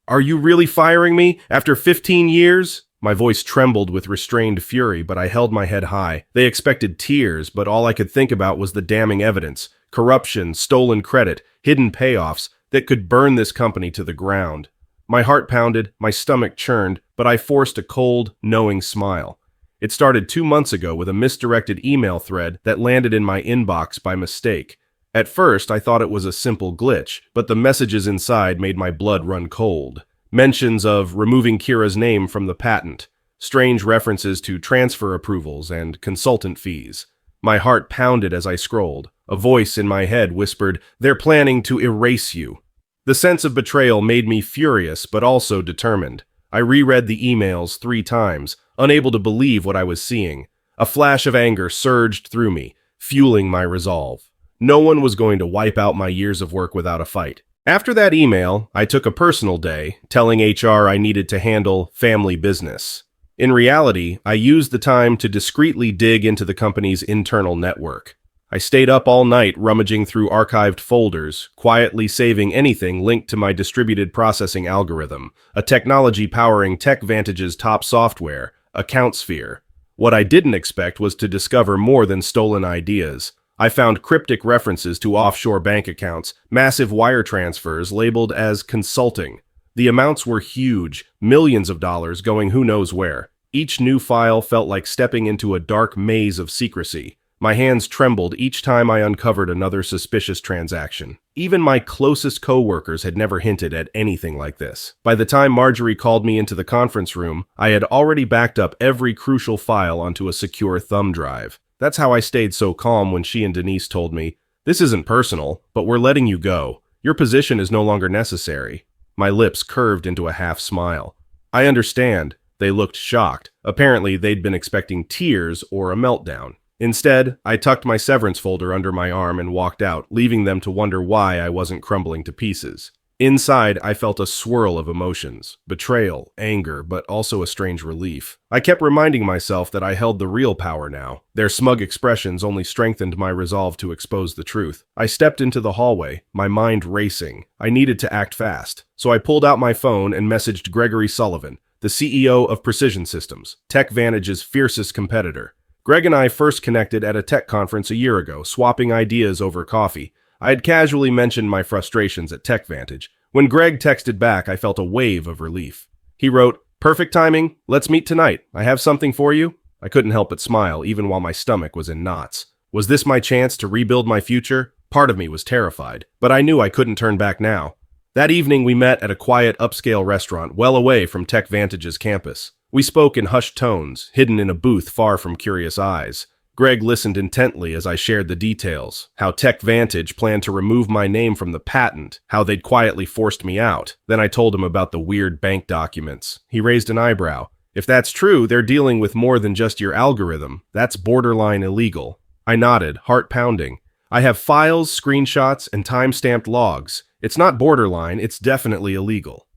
Are you really firing me after 15 years? My voice trembled with restrained fury, but I held my head high. They expected tears, but all I could think about was the damning evidence: corruption, stolen credit, hidden payoffs that could burn this company to the ground. My heart pounded, my stomach churned, but I forced a cold, knowing smile. It started 2 months ago with a misdirected email thread that landed in my inbox by mistake. At first, I thought it was a simple glitch, but the messages inside made my blood run cold. Mentions of removing Kira's name from the patent, strange references to transfer approvals and consultant fees. My heart pounded as I scrolled. A voice in my head whispered, "They're planning to erase you." The sense of betrayal made me furious, but also determined. I reread the emails 3 times, unable to believe what I was seeing. A flash of anger surged through me, fueling my resolve. No one was going to wipe out my years of work without a fight. After that email, I took a personal day, telling HR I needed to handle family business. In reality, I used the time to discreetly dig into the company's internal network. I stayed up all night rummaging through archived folders, quietly saving anything linked to my distributed processing algorithm, a technology powering TechVantage's top software, AccountSphere. What I didn't expect was to discover more than stolen ideas. I found cryptic references to offshore bank accounts, massive wire transfers labeled as consulting. The amounts were huge, millions of dollars going who knows where. Each new file felt like stepping into a dark maze of secrecy. My hands trembled each time I uncovered another suspicious transaction. Even my closest co-workers had never hinted at anything like this. By the time Marjorie called me into the conference room, I had already backed up every crucial file onto a secure thumb drive. That's how I stayed so calm when she and Denise told me, "This isn't personal, but we're letting you go. Your position is no longer necessary." My lips curved into a half smile. "I understand." They looked shocked. Apparently, they'd been expecting tears or a meltdown. Instead, I tucked my severance folder under my arm and walked out, leaving them to wonder why I wasn't crumbling to pieces. Inside, I felt a swirl of emotions: betrayal, anger, but also a strange relief. I kept reminding myself that I held the real power now. Their smug expressions only strengthened my resolve to expose the truth. I stepped into the hallway, my mind racing. I needed to act fast, so I pulled out my phone and messaged Gregory Sullivan, the CEO of Precision Systems, TechVantage's fiercest competitor. Greg and I first connected at a tech conference a year ago, swapping ideas over coffee. I had casually mentioned my frustrations at TechVantage. When Greg texted back, I felt a wave of relief. He wrote, "Perfect timing. Let's meet tonight. I have something for you." I couldn't help but smile, even while my stomach was in knots. Was this my chance to rebuild my future? Part of me was terrified, but I knew I couldn't turn back now. That evening, we met at a quiet, upscale restaurant well away from TechVantage's campus. We spoke in hushed tones, hidden in a booth far from curious eyes. Greg listened intently as I shared the details: how TechVantage planned to remove my name from the patent, how they'd quietly forced me out. Then I told him about the weird bank documents. He raised an eyebrow. "If that's true, they're dealing with more than just your algorithm. That's borderline illegal." I nodded, heart pounding. "I have files, screenshots, and time-stamped logs. It's not borderline, it's definitely illegal."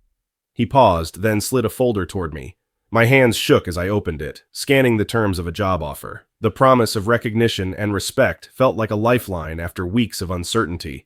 He paused, then slid a folder toward me. My hands shook as I opened it, scanning the terms of a job offer. The promise of recognition and respect felt like a lifeline after weeks of uncertainty.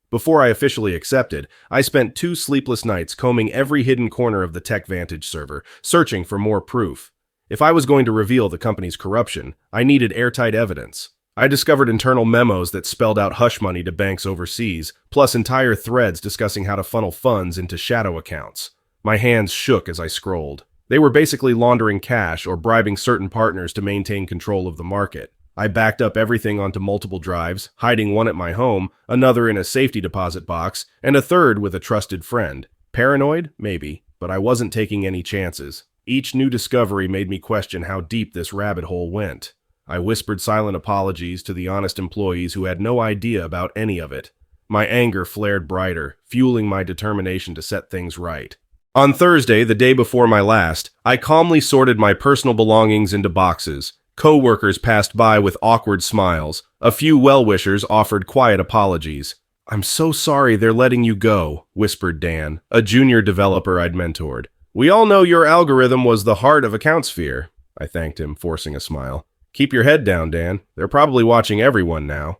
Before I officially accepted, I spent 2 sleepless nights combing every hidden corner of the TechVantage server, searching for more proof. If I was going to reveal the company's corruption, I needed airtight evidence. I discovered internal memos that spelled out hush money to banks overseas, plus entire threads discussing how to funnel funds into shadow accounts. My hands shook as I scrolled. They were basically laundering cash or bribing certain partners to maintain control of the market. I backed up everything onto multiple drives, hiding one at my home, another in a safety deposit box, and a third with a trusted friend. Paranoid? Maybe, but I wasn't taking any chances. Each new discovery made me question how deep this rabbit hole went. I whispered silent apologies to the honest employees who had no idea about any of it. My anger flared brighter, fueling my determination to set things right. On Thursday, the day before my last, I calmly sorted my personal belongings into boxes. Co-workers passed by with awkward smiles. A few well-wishers offered quiet apologies. "I'm so sorry they're letting you go," whispered Dan, a junior developer I'd mentored. "We all know your algorithm was the heart of AccountSphere." I thanked him, forcing a smile. "Keep your head down, Dan. They're probably watching everyone now."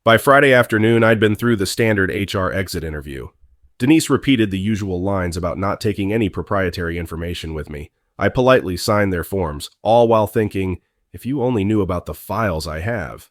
By Friday afternoon, I'd been through the standard HR exit interview. Denise repeated the usual lines about not taking any proprietary information with me. I politely signed their forms, all while thinking, if you only knew about the files I have.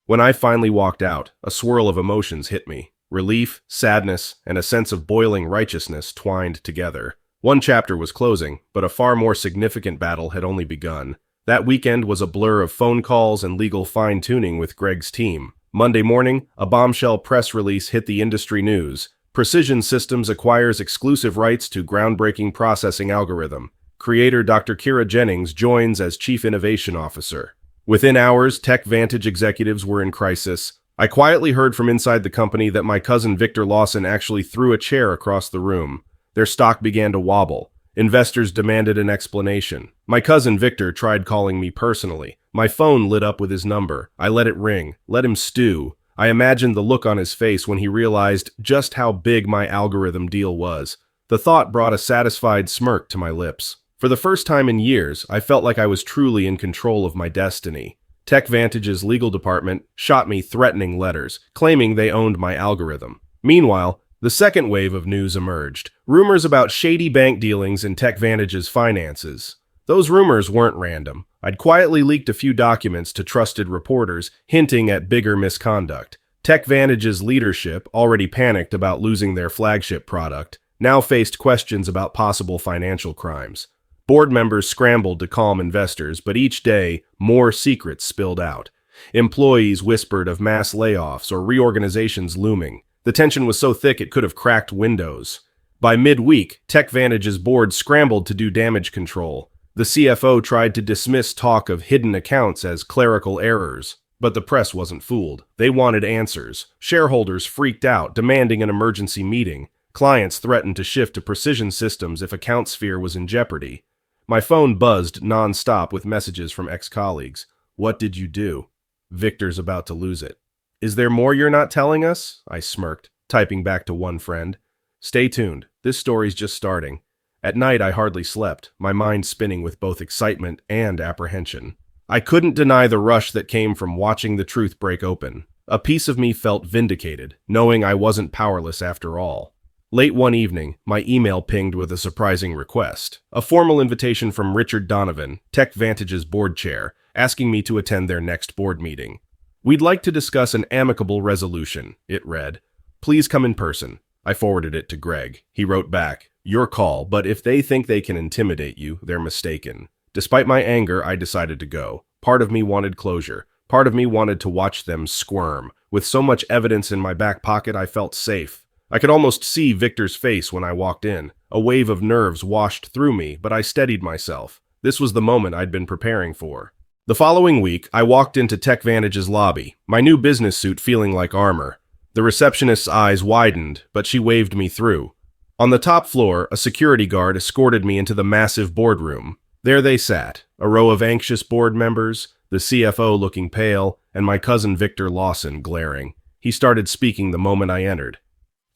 When I finally walked out, a swirl of emotions hit me. Relief, sadness, and a sense of boiling righteousness twined together. One chapter was closing, but a far more significant battle had only begun. That weekend was a blur of phone calls and legal fine-tuning with Greg's team. Monday morning, a bombshell press release hit the industry news. Precision Systems acquires exclusive rights to groundbreaking processing algorithm. Creator Dr. Kira Jennings joins as Chief Innovation Officer. Within hours, TechVantage executives were in crisis. I quietly heard from inside the company that my cousin Victor Lawson actually threw a chair across the room. Their stock began to wobble. Investors demanded an explanation. My cousin Victor tried calling me personally. My phone lit up with his number. I let it ring, let him stew. I imagined the look on his face when he realized just how big my algorithm deal was. The thought brought a satisfied smirk to my lips. For the first time in years, I felt like I was truly in control of my destiny. TechVantage's legal department shot me threatening letters, claiming they owned my algorithm. Meanwhile, the second wave of news emerged. Rumors about shady bank dealings in TechVantage's finances. Those rumors weren't random. I'd quietly leaked a few documents to trusted reporters, hinting at bigger misconduct. TechVantage's leadership, already panicked about losing their flagship product, now faced questions about possible financial crimes. Board members scrambled to calm investors, but each day, more secrets spilled out. Employees whispered of mass layoffs or reorganizations looming. The tension was so thick it could have cracked windows. By midweek, TechVantage's board scrambled to do damage control. The CFO tried to dismiss talk of hidden accounts as clerical errors. But the press wasn't fooled. They wanted answers. Shareholders freaked out, demanding an emergency meeting. Clients threatened to shift to Precision Systems if AccountSphere was in jeopardy. My phone buzzed non-stop with messages from ex-colleagues. What did you do? Victor's about to lose it. Is there more you're not telling us? I smirked, typing back to one friend. Stay tuned. This story's just starting. At night, I hardly slept, my mind spinning with both excitement and apprehension. I couldn't deny the rush that came from watching the truth break open. A piece of me felt vindicated, knowing I wasn't powerless after all. Late one evening, my email pinged with a surprising request. A formal invitation from Richard Donovan, TechVantage's board chair, asking me to attend their next board meeting. We'd like to discuss an amicable resolution, it read. Please come in person. I forwarded it to Greg. He wrote back, your call, but if they think they can intimidate you, they're mistaken. Despite my anger, I decided to go. Part of me wanted closure. Part of me wanted to watch them squirm. With so much evidence in my back pocket, I felt safe. I could almost see Victor's face when I walked in. A wave of nerves washed through me, but I steadied myself. This was the moment I'd been preparing for. The following week, I walked into TechVantage's lobby, my new business suit feeling like armor. The receptionist's eyes widened, but she waved me through. On the top floor, a security guard escorted me into the massive boardroom. There they sat, a row of anxious board members, the CFO looking pale, and my cousin Victor Lawson glaring. He started speaking the moment I entered.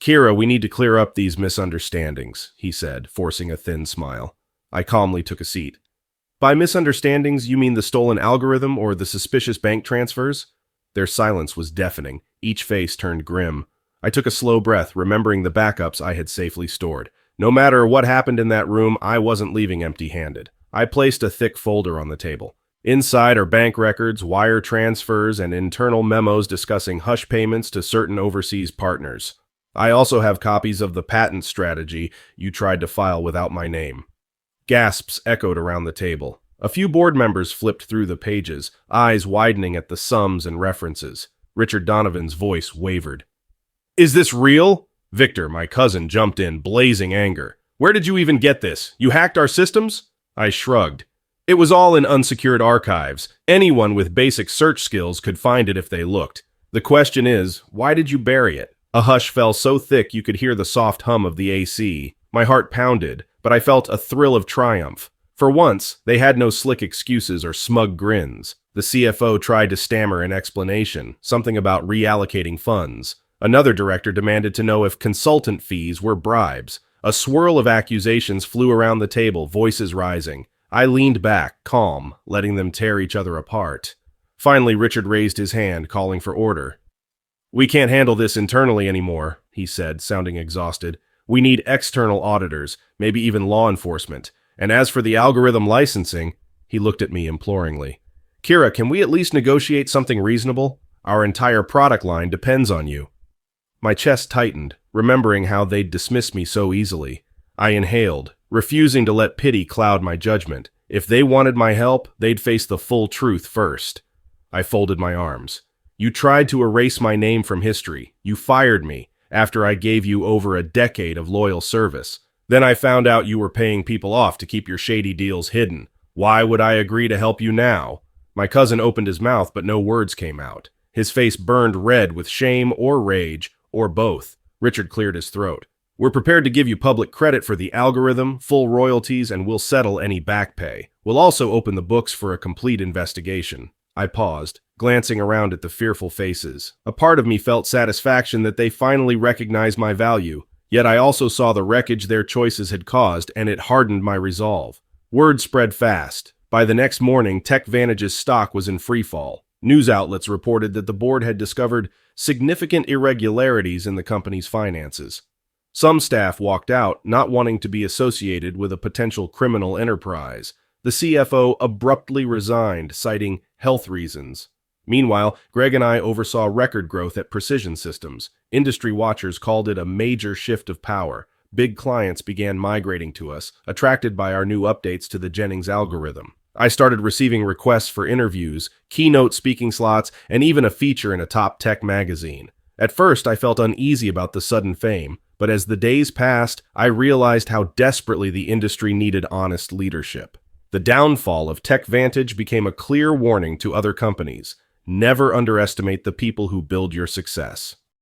Kira, we need to clear up these misunderstandings, he said, forcing a thin smile. I calmly took a seat. By misunderstandings, you mean the stolen algorithm or the suspicious bank transfers? Their silence was deafening. Each face turned grim. I took a slow breath, remembering the backups I had safely stored. No matter what happened in that room, I wasn't leaving empty-handed. I placed a thick folder on the table. Inside are bank records, wire transfers, and internal memos discussing hush payments to certain overseas partners. I also have copies of the patent strategy you tried to file without my name. Gasps echoed around the table. A few board members flipped through the pages, eyes widening at the sums and references. Richard Donovan's voice wavered. Is this real? Victor, my cousin, jumped in, blazing anger. Where did you even get this? You hacked our systems? I shrugged. It was all in unsecured archives. Anyone with basic search skills could find it if they looked. The question is, why did you bury it? A hush fell so thick you could hear the soft hum of the AC. My heart pounded, but I felt a thrill of triumph. For once, they had no slick excuses or smug grins. The CFO tried to stammer an explanation, something about reallocating funds. Another director demanded to know if consultant fees were bribes. A swirl of accusations flew around the table, voices rising. I leaned back, calm, letting them tear each other apart. Finally, Richard raised his hand, calling for order. We can't handle this internally anymore, he said, sounding exhausted. We need external auditors, maybe even law enforcement. And as for the algorithm licensing, he looked at me imploringly. Kira, can we at least negotiate something reasonable? Our entire product line depends on you. My chest tightened, remembering how they'd dismiss me so easily. I inhaled, refusing to let pity cloud my judgment. If they wanted my help, they'd face the full truth first. I folded my arms. You tried to erase my name from history. You fired me after I gave you over a decade of loyal service. Then I found out you were paying people off to keep your shady deals hidden. Why would I agree to help you now? My cousin opened his mouth, but no words came out. His face burned red with shame or rage, or both. Richard cleared his throat. We're prepared to give you public credit for the algorithm, full royalties, and we'll settle any back pay. We'll also open the books for a complete investigation. I paused, glancing around at the fearful faces. A part of me felt satisfaction that they finally recognized my value, yet I also saw the wreckage their choices had caused, and it hardened my resolve. Word spread fast. By the next morning, TechVantage's stock was in freefall. News outlets reported that the board had discovered significant irregularities in the company's finances. Some staff walked out, not wanting to be associated with a potential criminal enterprise. The CFO abruptly resigned, citing health reasons. Meanwhile, Greg and I oversaw record growth at Precision Systems. Industry watchers called it a major shift of power. Big clients began migrating to us, attracted by our new updates to the Jennings algorithm. I started receiving requests for interviews, keynote speaking slots, and even a feature in a top tech magazine. At first, I felt uneasy about the sudden fame, but as the days passed, I realized how desperately the industry needed honest leadership. The downfall of TechVantage became a clear warning to other companies. Never underestimate the people who build your success.